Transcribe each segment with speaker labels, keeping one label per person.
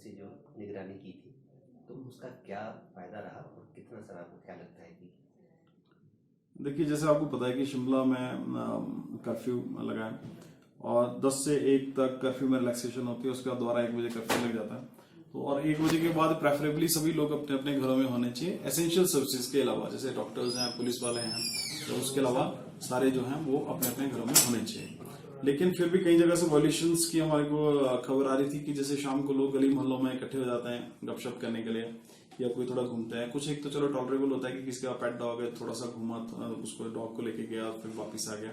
Speaker 1: से जो निगरानी की थी, तो उसका क्या फायदा रहा और कितना सर आपको क्या लगता है कि
Speaker 2: देखिए, जैसे आपको पता है कि शिमला में कर्फ्यू लगा है और 10 से 1 तक कर्फ्यू में रिलैक्सेशन होती है, उसके बाद दोबारा 1 बजे कर्फ्यू लग जाता है। तो और 1 बजे के बाद प्रेफरेबली सभी लोग अपने अपने घरों में होने चाहिए, एसेंशियल सर्विसेज के अलावा, जैसे डॉक्टर्स हैं, पुलिस वाले हैं, तो उसके अलावा सारे जो हैं वो अपने अपने घरों में होने चाहिए। लेकिन फिर भी कई जगह से वॉल्यूशंस की हमारे को खबर आ रही थी कि जैसे शाम को लोग गली मोहल्लों में इकट्ठे हो जाते हैं गपशप करने के लिए, या कोई थोड़ा घूमता है। कुछ एक तो चलो टॉलरेबल होता है कि किसी का पेट डॉग है, थोड़ा सा घूमा, उसको डॉग को लेके गया, फिर वापस आ गया।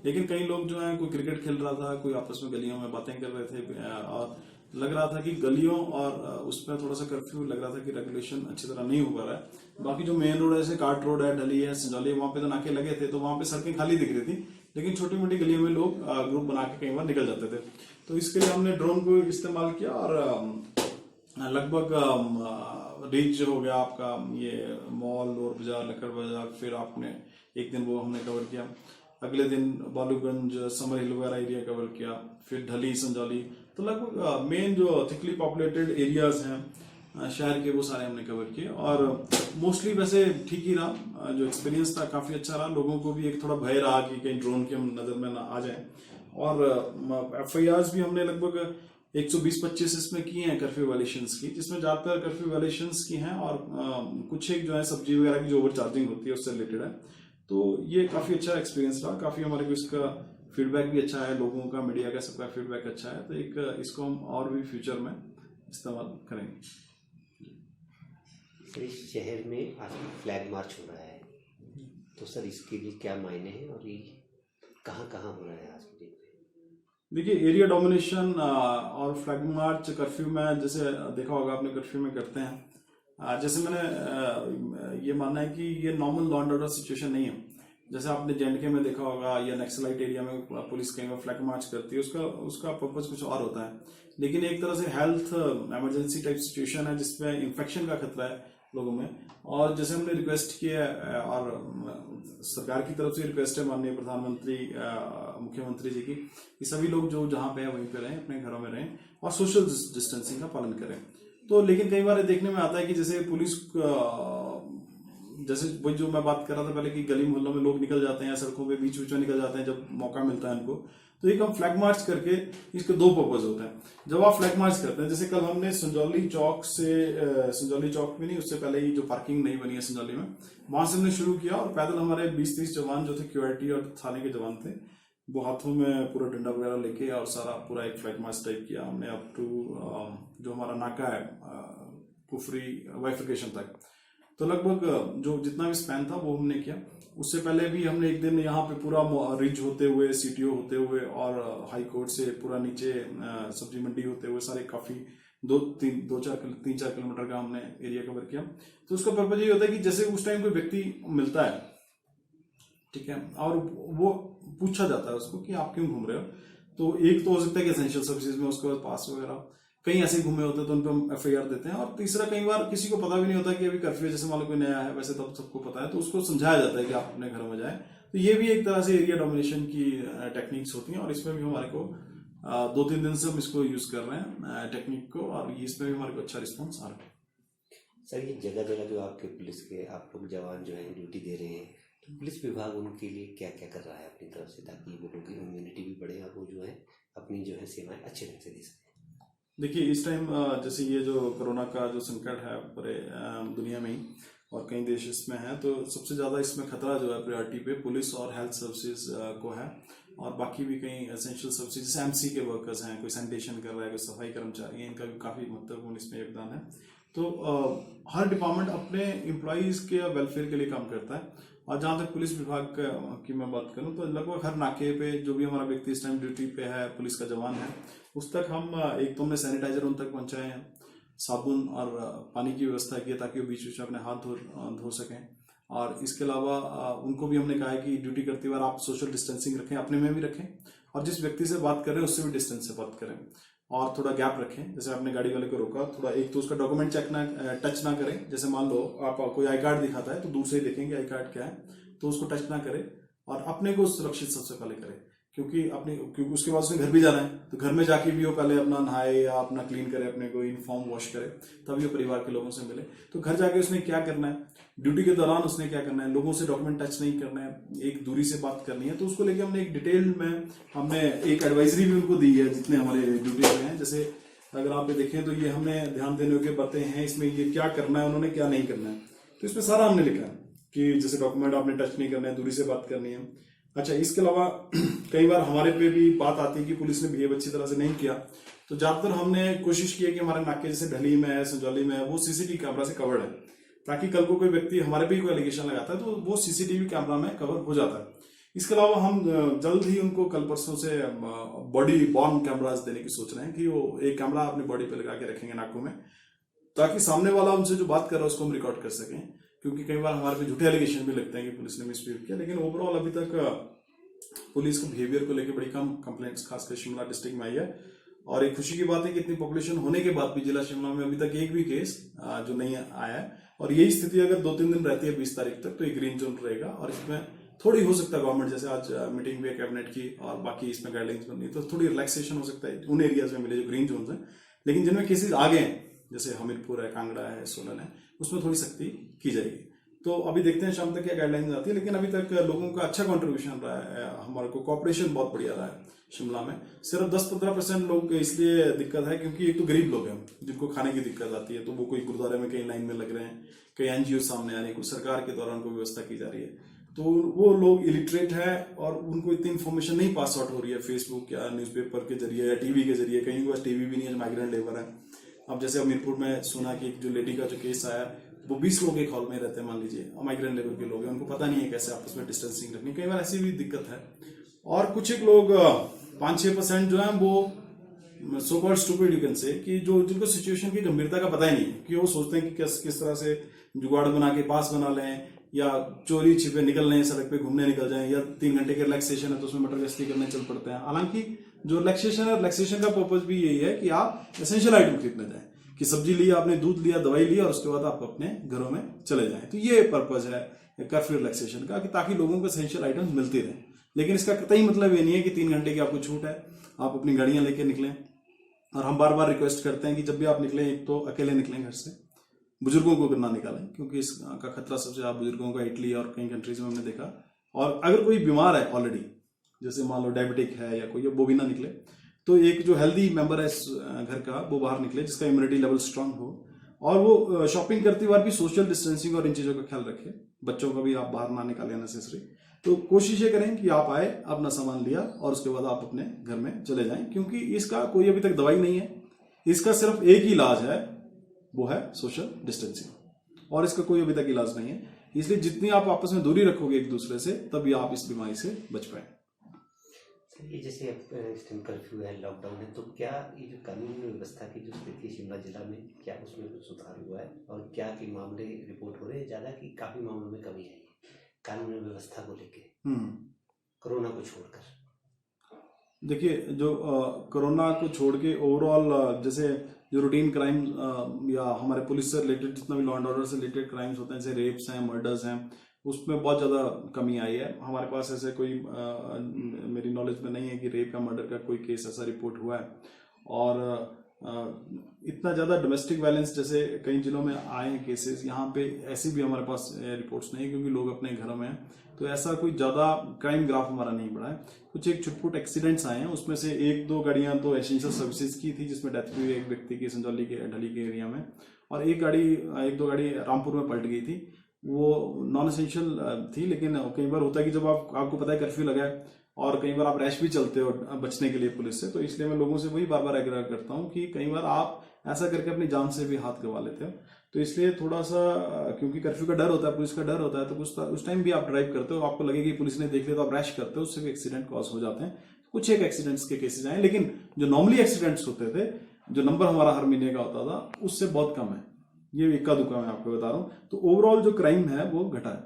Speaker 2: लेकिन कई लोग जो है, कोई क्रिकेट खेल रहा था, कोई आपस में गलियों में बातें कर रहे थे, और लग रहा था कि गलियों और उसमें थोड़ा सा कर्फ्यू लग रहा था कि रेगुलेशन अच्छी तरह नहीं हो पा रहा है। बाकी जो मेन रोड है, जैसे कार्ट रोड है, ढली है, संजौली, वहां पे तो नाके लगे थे, तो वहां पे सड़कें खाली दिख रही थी, लेकिन छोटी मोटी गलियों में लोग ग्रुप बना के कई बार निकल जाते थे। तो इसके लिए हमने ड्रोन को इस्तेमाल किया और लगभग रीच हो गया आपका ये मॉल और बाजार, लक्कड़ बाजार। फिर आपने एक दिन वो हमने कवर किया, अगले दिन बालूगंज, समर हिल वगैरह एरिया कवर किया, फिर ढली, संजौली। तो लगभग मेन जो थिकली पॉपुलेटेड एरियाज हैं शहर के, वो सारे हमने कवर किए। और मोस्टली वैसे ठीक ही रहा, जो एक्सपीरियंस था काफी अच्छा रहा। लोगों को भी एक थोड़ा भय रहा कि कहीं ड्रोन की हम नजर में ना आ जाए। और FIRs भी हमने लगभग 120-25 इसमें की हैं कर्फ्यू वायलेशंस की, जिसमें ज्यादातर कर्फ्यू वायलेशंस की हैं, और कुछ एक जो है सब्जी वगैरह की जो ओवर चार्जिंग होती है उससे रिलेटेड है। तो ये काफी अच्छा एक्सपीरियंस रहा, काफी हमारे को इसका फीडबैक भी अच्छा है, लोगों का, मीडिया का, सबका फीडबैक अच्छा है। तो एक इसको हम और भी फ्यूचर में इस्तेमाल करेंगे।
Speaker 1: सर इस शहर में आज फ्लैग मार्च हो रहा है, तो सर इसके लिए क्या मायने हैं और ये कहाँ कहाँ हो रहा है आज के दिन में?
Speaker 2: देखिए, एरिया डोमिनेशन और फ्लैग मार्च कर्फ्यू में, जैसे देखा होगा आपने, कर्फ्यू में करते हैं। जैसे मैंने ये मानना है कि ये normal law and order situation नहीं है। जैसे आपने JNK में देखा होगा या नक्सलाइट एरिया में पुलिस कहीं बार फ्लैग मार्च करती है, उसका पर्पज कुछ और होता है। लेकिन एक तरह से हेल्थ इमरजेंसी टाइप सिचुएशन है, जिसमें इन्फेक्शन का खतरा है लोगों में। और जैसे हमने रिक्वेस्ट किया है, और सरकार की तरफ से रिक्वेस्ट है माननीय प्रधानमंत्री, मुख्यमंत्री जी की, कि सभी लोग जो जहाँ पे है वहीं पे रहें, अपने घरों में रहें और सोशल डिस्टेंसिंग का पालन करें। तो लेकिन कई बार देखने में आता है कि जैसे पुलिस, जैसे वही जो मैं बात कर रहा था पहले, कि गली मोहल्लों में लोग निकल जाते हैं, सड़कों पे बीच बीच में निकल जाते हैं जब मौका मिलता है उनको। तो एक हम फ्लैग मार्च करके, इसके 2 पर्पज होते हैं। जब आप फ्लैग मार्च करते हैं, जैसे कल हमने संजौली चौक से, संजौली चौक में नहीं, उससे पहले ही जो पार्किंग नहीं बनी है संजौली में, वहां से हमने शुरू किया। और पैदल हमारे 20-30 जवान जो थे, QRT और थाने के जवान थे, वो हाथों में पूरा डंडा वगैरह लेके और सारा पूरा एक फ्लैग मार्च टाइप किया हमने, अप टू जो हमारा नाका है कुफरी वाइफिकेशन तक। तो लगभग जो जितना भी स्पैन था वो हमने किया। उससे पहले भी हमने एक दिन यहाँ पे पूरा रिज होते हुए, CTO होते हुए, और हाई कोर्ट से पूरा नीचे सब्जी मंडी होते हुए, सारे काफी 3-4 किलोमीटर का हमने एरिया कवर किया। तो उसका पर्पज ये होता है कि जैसे उस टाइम कोई व्यक्ति मिलता है, ठीक है, और वो पूछा जाता है उसको कि आप क्यों घूम रहे हो, तो एक तो हो सकता है कि एसेंशियल सर्विसेज में उसके बाद पास वगैरह कहीं ऐसे घूमे होते हैं, तो उन पर हम FIR देते हैं। और तीसरा, कई बार किसी को पता भी नहीं होता कि अभी कर्फ्यू, जैसे मान लो कोई नया है, वैसे तब सबको पता है, तो उसको समझाया जाता है कि आप अपने घरों में जाएं। तो ये भी एक तरह से एरिया डोमिनेशन की टेक्निक्स होती हैं, और इसमें भी हमारे को 2-3 दिन से हम इसको यूज कर रहे हैं टेक्निक को, और इसमें भी हमारे को अच्छा रिस्पॉन्स आ रहा है।
Speaker 1: सर ये जगह जगह जो आपके पुलिस के आप लोग जवान जो है ड्यूटी दे रहे हैं, तो पुलिस विभाग उनके लिए क्या क्या कर रहा है अपनी तरफ से, ताकि वो लोगों की इम्यूनिटी भी बढ़े और वो जो है अपनी जो है सेवाएं अच्छे ढंग से दे सकें?
Speaker 2: देखिए, इस टाइम जैसे ये जो कोरोना का जो संकट है पूरे दुनिया में ही, और कई देश इसमें है, तो सबसे ज्यादा इसमें खतरा जो है प्रायोरिटी पे पुलिस और हेल्थ सर्विसेज को है। और बाकी भी कई एसेंशियल सर्विसेज, जैसे MC के वर्कर्स हैं, कोई सैनिटेशन कर रहा है, कोई सफाई कर्मचारी हैं, इनका भी काफी महत्वपूर्ण इसमें योगदान है। तो हर डिपार्टमेंट अपने एम्प्लॉयज के वेलफेयर के लिए काम करता है। और जहां तक पुलिस विभाग की मैं बात करूं, तो लगभग हर नाके पे जो भी हमारा व्यक्ति इस टाइम ड्यूटी पे है, पुलिस का जवान है, उस तक हम एक तो हमने सैनिटाइजर उन तक पहुंचाए हैं, साबुन और पानी की व्यवस्था की है, ताकि वो बीच बीच में अपने हाथ धो सकें। और इसके अलावा उनको भी हमने कहा है कि ड्यूटी करते हुए आप सोशल डिस्टेंसिंग रखें, अपने में भी रखें, और जिस व्यक्ति से बात कर रहे हैं उससे भी डिस्टेंस से बात करें, और थोड़ा गैप रखें। जैसे आपने गाड़ी वाले को रोका, थोड़ा एक तो उसका डॉक्यूमेंट टच ना करें। जैसे मान लो आप कोई आई कार्ड दिखाता है, तो दूसरे देखेंगे आई कार्ड क्या है, तो उसको टच ना करें, और अपने को सुरक्षित सबसे पहले करें। क्योंकि उसके बाद उसने घर भी जाना है, तो घर में जाके भी वो पहले अपना नहाए या अपना क्लीन करे, अपने को यूनिफॉर्म वॉश करे, तभी वो परिवार के लोगों से मिले। तो घर जाके उसने क्या करना है, ड्यूटी के दौरान उसने क्या करना है, लोगों से डॉक्यूमेंट टच नहीं करना है, एक दूरी से बात करनी है। तो उसको लेके हमने एक डिटेल में हमने एक एडवाइजरी भी उनको दी है जितने हमारे ड्यूटी पे हैं। जैसे अगर आप ये देखें तो ये हमने ध्यान देने के बातें हैं इसमें, ये क्या करना है उन्होंने, क्या नहीं करना है, तो इसमें सारा हमने लिखा है कि जैसे डॉक्यूमेंट आपने टच नहीं करना है, दूरी से बात करनी है। अच्छा, इसके अलावा कई बार हमारे पे भी बात आती है कि पुलिस ने बिहेव अच्छी तरह से नहीं किया, तो ज्यादातर हमने कोशिश की है कि हमारे नाके जैसे ढली में है, संजौली में है, वो सीसीटीवी कैमरा से कवर्ड है, ताकि कल को कोई व्यक्ति हमारे पे कोई एलिगेशन लगाता है तो वो सीसीटीवी कैमरा में कवर हो जाता है। इसके अलावा हम जल्द ही उनको कल परसों से बॉडी बॉर्न कैमराज देने की सोच रहे हैं कि वो एक कैमरा अपनी बॉडी पे लगा के रखेंगे नाकों में, ताकि सामने वाला उनसे जो बात कर रहा है उसको हम रिकॉर्ड कर सकें। क्योंकि कई बार हमारे पे झूठे एलिगेशन भी लगते हैं कि पुलिस ने मिसबिहेव किया, लेकिन ओवरऑल अभी तक पुलिस को बिहेवियर को लेकर बड़ी कम कंप्लेंट्स खासकर शिमला डिस्ट्रिक्ट में आई है। और एक खुशी की बात है कि इतनी पॉपुलेशन होने के बाद भी जिला शिमला में अभी तक एक भी केस जो नहीं आया है। और यही स्थिति अगर 2-3 दिन रहती है 20 तारीख तक, तो एक ग्रीन जोन रहेगा। और इसमें थोड़ी हो सकता है गवर्नमेंट जैसे आज मीटिंग हुई है कैबिनेट की और बाकी इसमें गाइडलाइंस बन रही, तो थोड़ी रिलैक्सेशन हो सकता है उन एरियाज में मिले जो ग्रीन जोन है। लेकिन जिनमें केसेज आ गए हैं जैसे हमीरपुर है, कांगड़ा है, सोलन है, उसमें थोड़ी सख्ती की जाएगी। तो अभी देखते हैं शाम तक क्या गाइडलाइंस आती है, लेकिन अभी तक लोगों का अच्छा कंट्रीब्यूशन रहा है, हमारे को कोऑपरेशन बहुत बढ़िया रहा है शिमला में। सिर्फ 10-15% लोग इसलिए दिक्कत है क्योंकि एक तो गरीब लोग हैं जिनको खाने की दिक्कत आती है, तो वो कोई गुरुद्वारे में कहीं लाइन में लग रहे हैं, कई एनजीओ सामने आ रही है, कुछ सरकार के द्वारा उनको व्यवस्था की जा रही है, तो वो लोग इलिटरेट है और उनको इतनी इन्फॉर्मेशन नहीं पास आउट हो रही है फेसबुक या न्यूज़पेपर के जरिए या टीवी के जरिए। कहीं के पास टीवी भी नहीं है, माइग्रेंट लेबर है। अब जैसे हमीरपुर में सुना कि जो लेडी का जो केस आया वो 20 लोग एक हॉल में रहते हैं, मान लीजिए माइग्रेंट लेबर के लोग हैं, उनको पता नहीं है कैसे आपस में डिस्टेंसिंग रखनी, कई बार ऐसी भी दिक्कत है। और कुछ एक लोग 5-6% जो है वो so called stupid you can say, कि जो जिनको सिचुएशन की गंभीरता का पता ही नहीं है, कि वो सोचते हैं कि किस तरह से जुगाड़ बना के पास बना लें या चोरी छिपे निकल लें, सड़क पे घूमने निकल जाएं, या 3 घंटे के रिलैक्सेशन है तो उसमें मटर गश्ती करने चल पड़ते हैं। हालांकि जो रिलैक्सेशन है, रिलैक्सेशन का पर्पज भी यही है कि आप एसेंशियल आइटम खरीदने जाएं, कि सब्जी लिया आपने, दूध लिया, दवाई लिया और उसके बाद आप अपने घरों में चले जाएं। तो ये पर्पज है कर्फ्यू रिलैक्सेशन का, कि ताकि लोगों को एसेंशियल आइटम्स मिलती रहे। लेकिन इसका कतई मतलब ये नहीं है कि 3 घंटे की आपको छूट है, आप अपनी गाड़ियां लेके निकलें। और हम बार बार रिक्वेस्ट करते हैं कि जब भी आप निकलें, एक तो अकेले निकलें घर से, बुजुर्गों को ना निकालें, क्योंकि इसका खतरा सबसे ज्यादा बुजुर्गों का इटली और कई कंट्रीज में हमने देखा। और अगर कोई बीमार है ऑलरेडी, जैसे मान लो डायबिटिक है या कोई, वो भी ना निकले। तो एक जो हेल्दी मेंबर है इस घर का वो बाहर निकले, जिसका इम्यूनिटी लेवल स्ट्रांग हो, और वो शॉपिंग करते हुए भी सोशल डिस्टेंसिंग और इन चीजों का ख्याल रखे। बच्चों को भी आप बाहर ना निकालें नेसेसरी। तो कोशिश ये करें कि आप आए, अपना सामान लिया और उसके बाद आप अपने घर में चले जाएं, क्योंकि इसका कोई अभी तक दवाई नहीं है। इसका सिर्फ एक ही इलाज है, वो है सोशल डिस्टेंसिंग, और इसका कोई अभी तक इलाज नहीं है। इसलिए जितनी आप आपस में दूरी रखोगे एक दूसरे से, तभी आप इस बीमारी से बच पाए।
Speaker 1: ये जैसे इस टाइम कर्फ्यू है, लॉकडाउन है, तो क्या ये जो कानून व्यवस्था की जो स्थिति है शिमला जिला में, क्या उसमें कुछ सुधार हुआ है? और क्या कि मामले रिपोर्ट हो रहे हैं ज्यादा, कि काफी मामलों में कमी आई है कानून व्यवस्था को लेके कोरोना को छोड़कर?
Speaker 2: देखिए, जो कोरोना को छोड़ के ओवरऑल जैसे जो रूटीन क्राइम या हमारे पुलिस से रिलेटेड जितना भी लॉ एंड ऑर्डर से रिलेटेड क्राइम्स होते हैं, जैसे रेप्स हैं, मर्डर्स हैं, उसमें बहुत ज़्यादा कमी आई है। हमारे पास ऐसे कोई मेरी नॉलेज में नहीं है कि रेप या मर्डर का कोई केस ऐसा रिपोर्ट हुआ है। और इतना ज़्यादा डोमेस्टिक वायलेंस जैसे कई जिलों में आए हैं केसेस, यहाँ पे ऐसी भी हमारे पास रिपोर्ट्स नहीं है, क्योंकि लोग अपने घरों में हैं। तो ऐसा कोई ज़्यादा क्राइम ग्राफ हमारा नहीं बढ़ा है। कुछ एक छुटपुट एक्सीडेंट्स आए हैं, उसमें से 1-2 गाड़ियां तो एसेंशियल सर्विसेज की थी, जिसमें डेथ हुई एक व्यक्ति की संजौली के ढली के एरिया में, और 1-2 गाड़ी रामपुर में पलट गई थी। वो नॉन एसेंशियल थी, लेकिन कई बार होता है कि जब आपको पता है कर्फ्यू लगा है और कई बार आप रैश भी चलते हो बचने के लिए पुलिस से, तो इसलिए मैं लोगों से वही बार बार आग्रह करता हूँ कि कई बार आप ऐसा करके अपनी जान से भी हाथ गंवा लेते हो। तो इसलिए थोड़ा सा, क्योंकि कर्फ्यू का डर होता है, पुलिस का डर होता है, तो उस टाइम भी आप ड्राइव करते हो, आपको लगे कि पुलिस ने देख लिया तो आप रैश करते हो, उससे भी एक्सीडेंट कॉज हो जाते हैं। कुछ एक एक्सीडेंट्स के केसेज आए, लेकिन जो नॉर्मली एक्सीडेंट्स होते थे, जो नंबर हमारा हर महीने का होता था, उससे बहुत कम है। ये इक्का दुक्का मैं आपको बता रहा हूँ। तो ओवरऑल जो क्राइम है वो घटा है,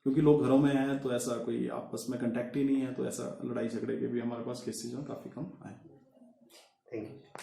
Speaker 2: क्योंकि लोग घरों में हैं, तो ऐसा कोई आपस में कंटेक्ट ही नहीं है, तो ऐसा लड़ाई झगड़े के भी हमारे पास केसेज काफी कम आए।
Speaker 1: Thank you.